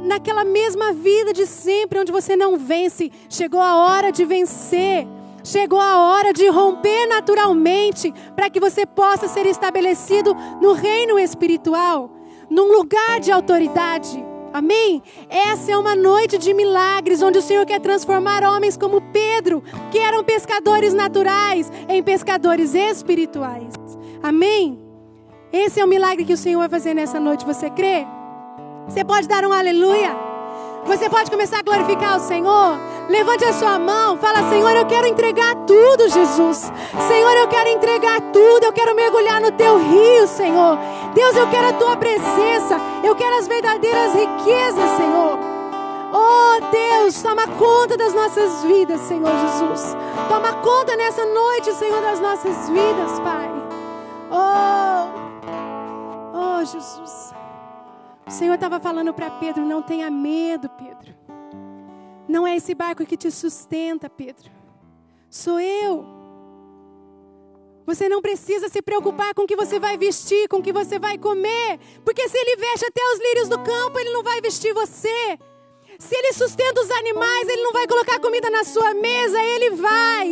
naquela mesma vida de sempre, onde você não vence. Chegou a hora de vencer, chegou a hora de romper naturalmente, para que você possa ser estabelecido no reino espiritual, num lugar de autoridade. Amém? Essa é uma noite de milagres, onde o Senhor quer transformar homens como Pedro, que eram pescadores naturais, em pescadores espirituais. Amém? Esse é o milagre que o Senhor vai fazer nessa noite, você crê? Você pode dar um aleluia? Você pode começar a glorificar o Senhor? Levante a sua mão, fala, Senhor, eu quero entregar tudo, Jesus. Senhor, eu quero entregar tudo, eu quero mergulhar no Teu rio, Senhor. Deus, eu quero a Tua presença, eu quero as verdadeiras riquezas, Senhor. Oh, Deus, toma conta das nossas vidas, Senhor Jesus. Toma conta nessa noite, Senhor, das nossas vidas, Pai. Oh, Jesus. O Senhor estava falando para Pedro, não tenha medo, Pedro. Não é esse barco que te sustenta, Pedro. Sou eu. Você não precisa se preocupar com o que você vai vestir, com o que você vai comer. Porque se Ele veste até os lírios do campo, Ele não vai vestir você. Se Ele sustenta os animais, Ele não vai colocar comida na sua mesa. Ele vai.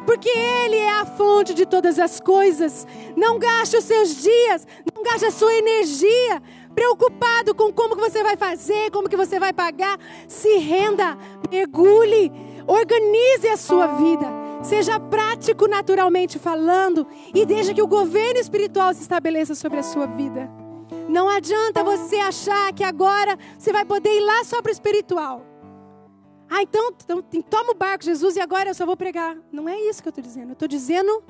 Porque Ele é a fonte de todas as coisas. Não gaste os seus dias, não gaste a sua energia preocupado com como que você vai fazer, como que você vai pagar. Se renda, mergulhe, organize a sua vida. Seja prático naturalmente falando e deixe que o governo espiritual se estabeleça sobre a sua vida. Não adianta você achar que agora você vai poder ir lá só para o espiritual. Então toma o barco, Jesus, e agora eu só vou pregar. Não é isso que eu estou dizendo. Eu estou dizendo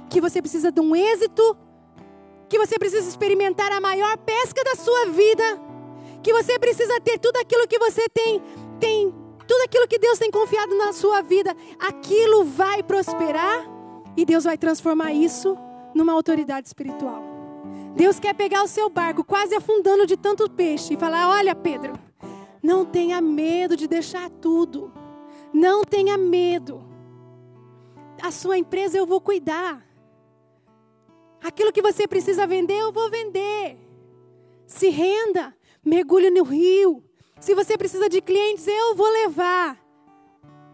que você precisa de um êxito, que você precisa experimentar a maior pesca da sua vida, que você precisa ter tudo aquilo que você tem tudo aquilo que Deus tem confiado na sua vida, aquilo vai prosperar e Deus vai transformar isso numa autoridade espiritual. Deus quer pegar o seu barco quase afundando de tanto peixe e falar, olha, Pedro, não tenha medo de deixar tudo, não tenha medo, a sua empresa eu vou cuidar, aquilo que você precisa vender eu vou vender. Se renda, mergulhe no rio, Se você precisa de clientes, eu vou levar.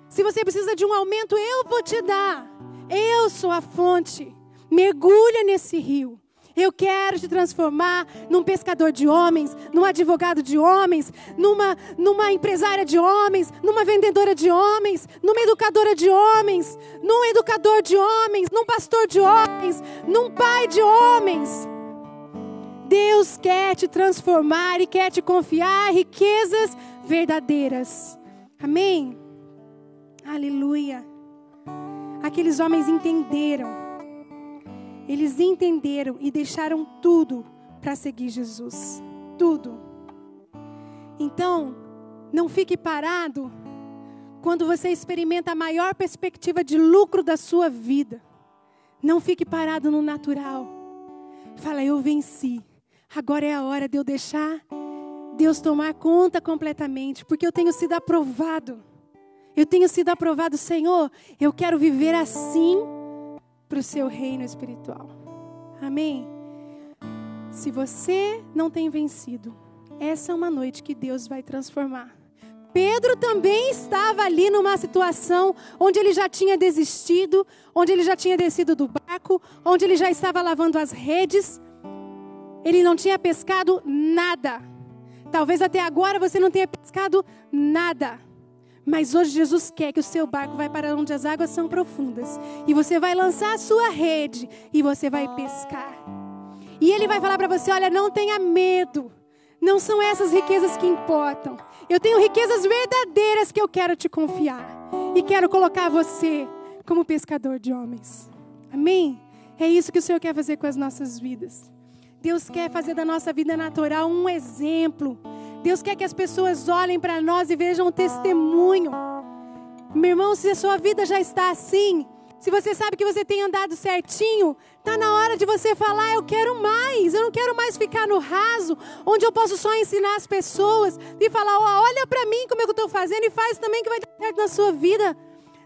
Se você precisa de um aumento, eu vou te dar. Eu sou a fonte. Mergulha nesse rio. Eu quero te transformar num pescador de homens, num advogado de homens, numa empresária de homens, numa vendedora de homens, numa educadora de homens, num educador de homens, num pastor de homens, num pai de homens. Deus quer te transformar e quer te confiar riquezas verdadeiras. Amém? Aleluia. Aqueles homens entenderam. Eles entenderam e deixaram tudo para seguir Jesus. Tudo. Então, não fique parado quando você experimenta a maior perspectiva de lucro da sua vida. Não fique parado no natural. Fala, eu venci. Agora é a hora de eu deixar Deus tomar conta completamente, porque eu tenho sido aprovado. Eu tenho sido aprovado, Senhor, eu quero viver assim para o seu reino espiritual. Amém? Se você não tem vencido, essa é uma noite que Deus vai transformar. Pedro também estava ali numa situação onde ele já tinha desistido, onde ele já tinha descido do barco, onde ele já estava lavando as redes. Ele não tinha pescado nada. Talvez até agora você não tenha pescado nada. Mas hoje Jesus quer que o seu barco vai para onde as águas são profundas. E você vai lançar a sua rede e você vai pescar. E Ele vai falar para você, olha, não tenha medo. Não são essas riquezas que importam. Eu tenho riquezas verdadeiras que eu quero te confiar. E quero colocar você como pescador de homens. Amém? É isso que o Senhor quer fazer com as nossas vidas. Deus quer fazer da nossa vida natural um exemplo. Deus quer que as pessoas olhem para nós e vejam um testemunho. Meu irmão, se a sua vida já está assim, se você sabe que você tem andado certinho, está na hora de você falar, eu quero mais. Eu não quero mais ficar no raso, onde eu posso só ensinar as pessoas e falar, olha para mim como eu estou fazendo e faz também que vai dar certo na sua vida.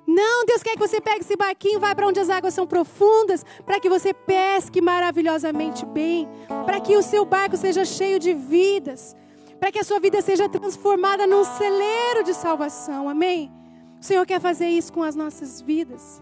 Não, Deus quer que você pegue esse barquinho, vá para onde as águas são profundas, para que você pesque maravilhosamente bem, para que o seu barco seja cheio de vidas, para que a sua vida seja transformada num celeiro de salvação, amém? O Senhor quer fazer isso com as nossas vidas.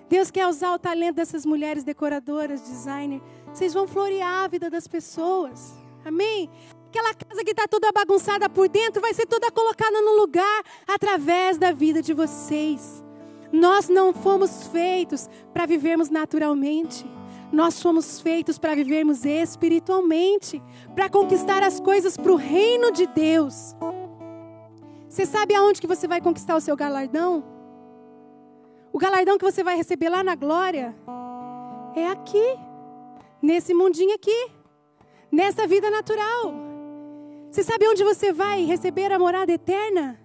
Deus quer usar o talento dessas mulheres decoradoras, designer. Vocês vão florear a vida das pessoas, amém? Aquela casa que está toda bagunçada por dentro vai ser toda colocada no lugar através da vida de vocês. Nós não fomos feitos para vivermos naturalmente. Nós fomos feitos para vivermos espiritualmente, para conquistar as coisas para o reino de Deus. Você sabe aonde que você vai conquistar o seu galardão? O galardão que você vai receber lá na glória é aqui, nesse mundinho aqui, nessa vida natural. Você sabe onde você vai receber a morada eterna?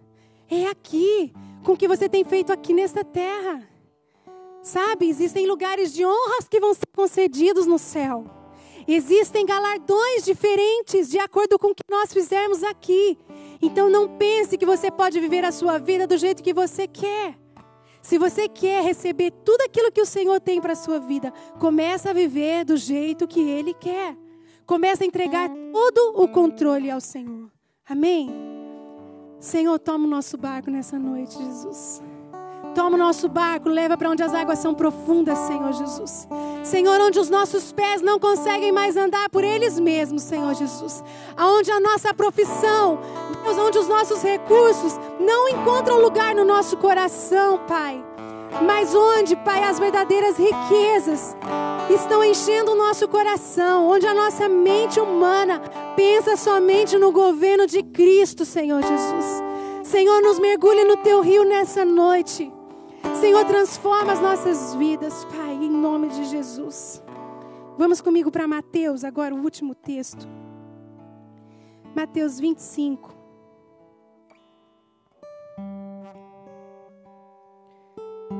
É aqui, com o que você tem feito aqui nesta terra. Sabe, existem lugares de honras que vão ser concedidos no céu. Existem galardões diferentes de acordo com o que nós fizermos aqui. Então não pense que você pode viver a sua vida do jeito que você quer. Se você quer receber tudo aquilo que o Senhor tem para a sua vida, começa a viver do jeito que Ele quer. Começa a entregar todo o controle ao Senhor. Amém? Senhor, toma o nosso barco nessa noite, Jesus. Toma o nosso barco, leva para onde as águas são profundas, Senhor Jesus. Senhor, onde os nossos pés não conseguem mais andar por eles mesmos, Senhor Jesus. Aonde a nossa profissão, Deus, onde os nossos recursos não encontram lugar no nosso coração, Pai. Mas onde, Pai, as verdadeiras riquezas estão enchendo o nosso coração. Onde a nossa mente humana pensa somente no governo de Cristo, Senhor Jesus. Senhor, nos mergulhe no Teu rio nessa noite. Senhor, transforma as nossas vidas, Pai, em nome de Jesus. Vamos comigo para Mateus, agora o último texto. Mateus 25.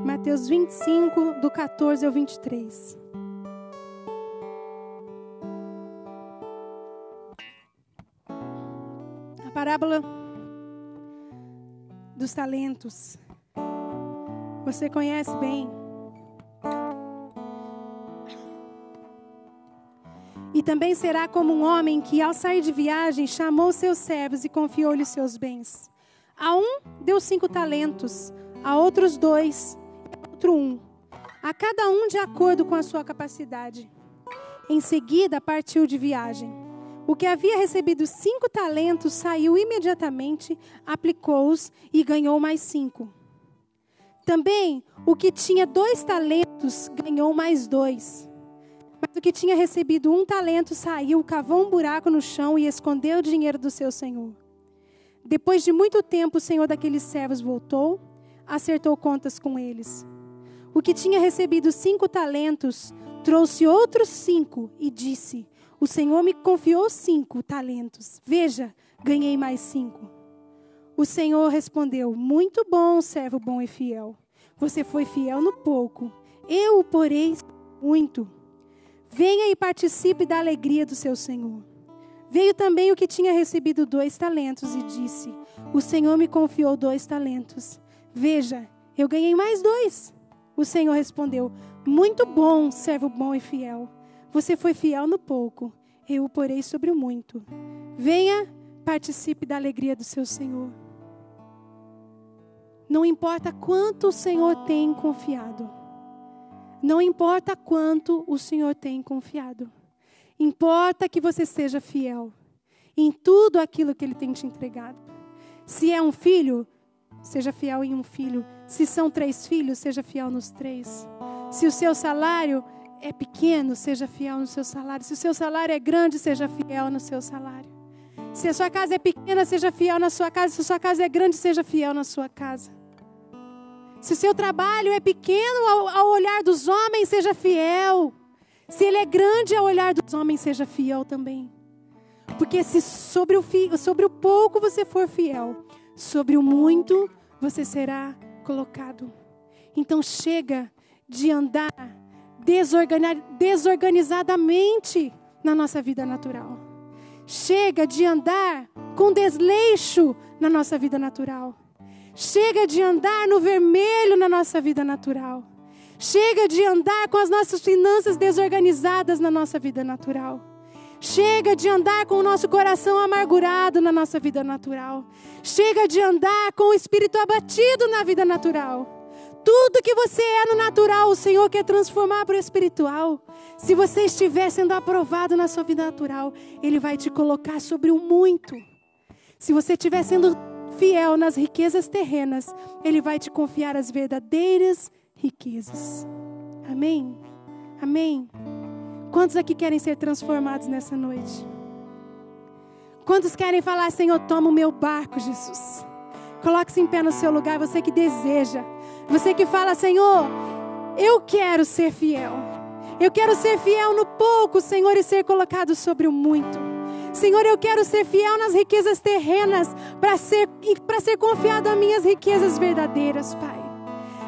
Mateus 25, do 14 ao 23. A parábola dos talentos. Você conhece bem. E também será como um homem que, ao sair de viagem, chamou seus servos e confiou-lhes seus bens. A um deu 5 talentos, a outros 2, a outro 1, a cada um de acordo com a sua capacidade. Em seguida, partiu de viagem. O que havia recebido 5 talentos saiu imediatamente, aplicou-os e ganhou mais 5. Também o que tinha 2 talentos ganhou mais 2. Mas o que tinha recebido 1 talento saiu, cavou um buraco no chão e escondeu o dinheiro do seu senhor. Depois de muito tempo, o senhor daqueles servos voltou, acertou contas com eles. O que tinha recebido 5 talentos trouxe outros 5 e disse: o Senhor me confiou 5 talentos. Veja, ganhei mais 5. O Senhor respondeu: muito bom, servo bom e fiel. Você foi fiel no pouco. Eu o porei muito. Venha e participe da alegria do seu Senhor. Veio também o que tinha recebido 2 talentos e disse: o Senhor me confiou 2 talentos. Veja, eu ganhei mais 2. O Senhor respondeu: muito bom, servo bom e fiel. Você foi fiel no pouco, eu o porei sobre o muito. Venha, participe da alegria do seu Senhor. Não importa quanto o Senhor tem confiado. Não importa quanto o Senhor tem confiado. Importa que você seja fiel em tudo aquilo que Ele tem te entregado. Se é um filho, seja fiel em um filho. Se são 3 filhos, seja fiel nos 3. Se o seu salário é pequeno, seja fiel no seu salário. Se o seu salário é grande, seja fiel no seu salário. Se a sua casa é pequena, seja fiel na sua casa. Se a sua casa é grande, seja fiel na sua casa. Se o seu trabalho é pequeno ao olhar dos homens, seja fiel. Se ele é grande ao olhar dos homens, seja fiel também. Porque se sobre o pouco você for fiel, sobre o muito você será colocado. Então chega de andar desorganizadamente na nossa vida natural. Chega de andar com desleixo na nossa vida natural. Chega de andar no vermelho na nossa vida natural. Chega de andar com as nossas finanças desorganizadas na nossa vida natural. Chega de andar com o nosso coração amargurado na nossa vida natural. Chega de andar com o espírito abatido na vida natural. Tudo que você é no natural, o Senhor quer transformar para o espiritual. Se você estiver sendo aprovado na sua vida natural, Ele vai te colocar sobre o muito. Se você estiver sendo fiel nas riquezas terrenas, Ele vai te confiar as verdadeiras riquezas. Amém? Amém? Quantos aqui querem ser transformados nessa noite? Quantos querem falar: Senhor, toma o meu barco, Jesus? Coloque-se em pé no seu lugar, você que deseja. Você que fala: Senhor, eu quero ser fiel. Eu quero ser fiel no pouco, Senhor, e ser colocado sobre o muito. Senhor, eu quero ser fiel nas riquezas terrenas para ser confiado a minhas riquezas verdadeiras, Pai.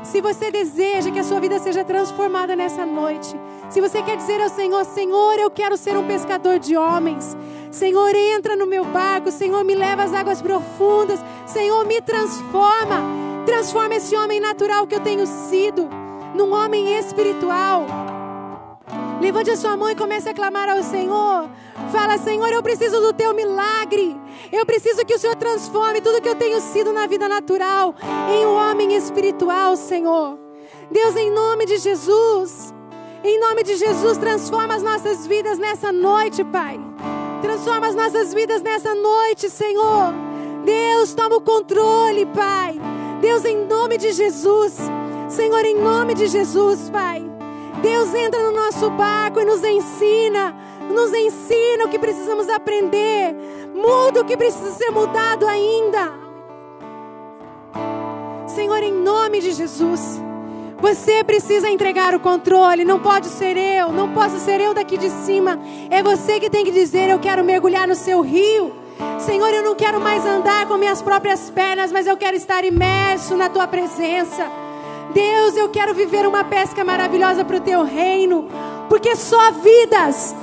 Se você deseja que a sua vida seja transformada nessa noite, se você quer dizer ao Senhor: Senhor, eu quero ser um pescador de homens. Senhor, entra no meu barco. Senhor, me leva às águas profundas. Senhor, me transforma. Transforma esse homem natural que eu tenho sido num homem espiritual. Levante a sua mão e comece a clamar ao Senhor. Fala: Senhor, eu preciso do teu milagre. Eu preciso que o Senhor transforme tudo que eu tenho sido na vida natural em um homem espiritual, Senhor. Deus, em nome de Jesus, transforma as nossas vidas nessa noite, Pai. Transforma as nossas vidas nessa noite, Senhor. Deus, toma o controle, Pai. Deus, em nome de Jesus. Senhor, em nome de Jesus, Pai. Deus, entra no nosso barco e nos ensina o que precisamos aprender. Muda o que precisa ser mudado ainda. Senhor, em nome de Jesus. Você precisa entregar o controle. Não pode ser eu, não posso ser eu daqui de cima. É você que tem que dizer: eu quero mergulhar no seu rio. Senhor, eu não quero mais andar com minhas próprias pernas, mas eu quero estar imerso na tua presença. Deus, eu quero viver uma pesca maravilhosa para o teu reino, porque só vidas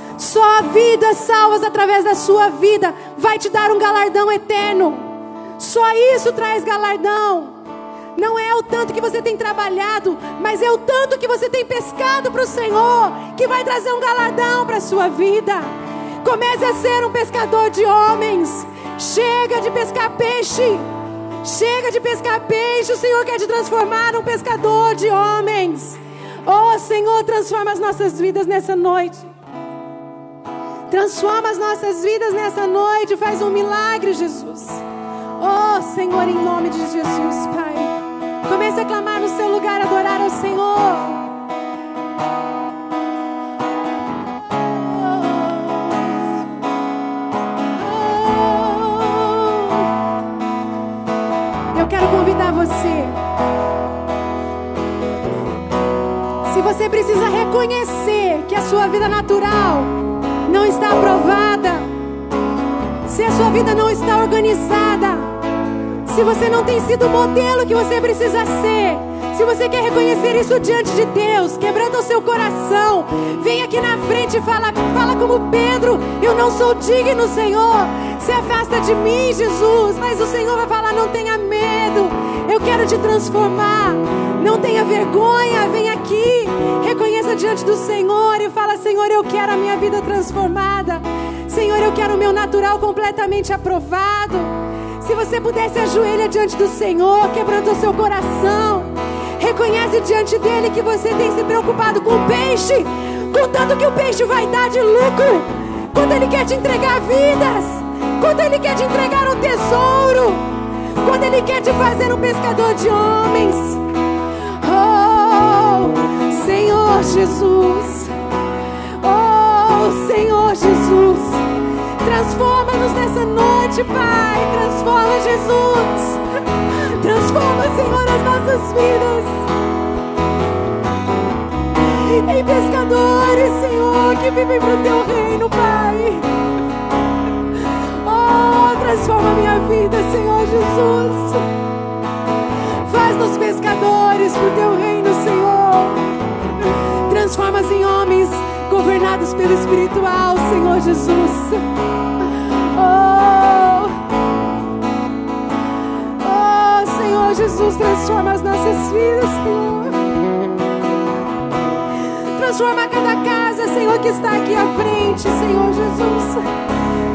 salvas através da sua vida vai te dar um galardão eterno. Só isso traz galardão. Não é o tanto que você tem trabalhado, mas é o tanto que você tem pescado para o Senhor que vai trazer um galardão para a sua vida. Comece a ser um pescador de homens. Chega de pescar peixe. Chega de pescar peixe. O Senhor quer te transformar num pescador de homens. Oh, Senhor, transforma as nossas vidas nessa noite. Transforma as nossas vidas nessa noite. Faz um milagre, Jesus. Oh, Senhor, em nome de Jesus, Pai. Comece a clamar no seu lugar, adorar ao Senhor. Eu quero convidar você. Se você precisa reconhecer que a sua vida natural não está aprovada, se a sua vida não está organizada, se você não tem sido o modelo que você precisa ser, se você quer reconhecer isso diante de Deus, quebrando o seu coração, vem aqui na frente e fala como Pedro: eu não sou digno, Senhor, se afasta de mim, Jesus. Mas o Senhor vai falar: não tenha medo, eu quero te transformar, não tenha vergonha, vem aqui, reconheça diante do Senhor e fala: Senhor, eu quero a minha vida transformada, Senhor, eu quero o meu natural completamente aprovado. Se você pudesse, ajoelha diante do Senhor, quebrando o seu coração. Reconhece diante dele que você tem se preocupado com o peixe, contando que o peixe vai dar de lucro, quando ele quer te entregar vidas, quando ele quer te entregar um tesouro, quando ele quer te fazer um pescador de homens. Oh, Senhor Jesus. Oh, Senhor Jesus. Transforma-nos nessa noite, Pai. Transforma, Jesus. Transforma, Senhor, as nossas vidas em pescadores, Senhor, que vivem pro Teu reino, Pai. Oh, transforma a minha vida, Senhor Jesus. Faz-nos pescadores pro Teu reino, Senhor. Transforma-nos em homens governados pelo espiritual, Senhor Jesus. Senhor Jesus, transforma as nossas vidas, Senhor. Transforma cada casa, Senhor, que está aqui à frente, Senhor Jesus.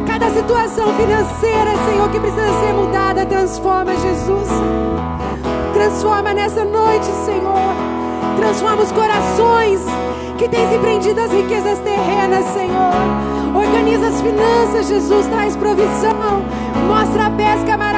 Cada situação financeira, Senhor, que precisa ser mudada, transforma, Jesus. Transforma nessa noite, Senhor. Transforma os corações que têm se prendido às riquezas terrenas, Senhor. Organiza as finanças, Jesus, traz provisão. Mostra a pesca maravilhosa,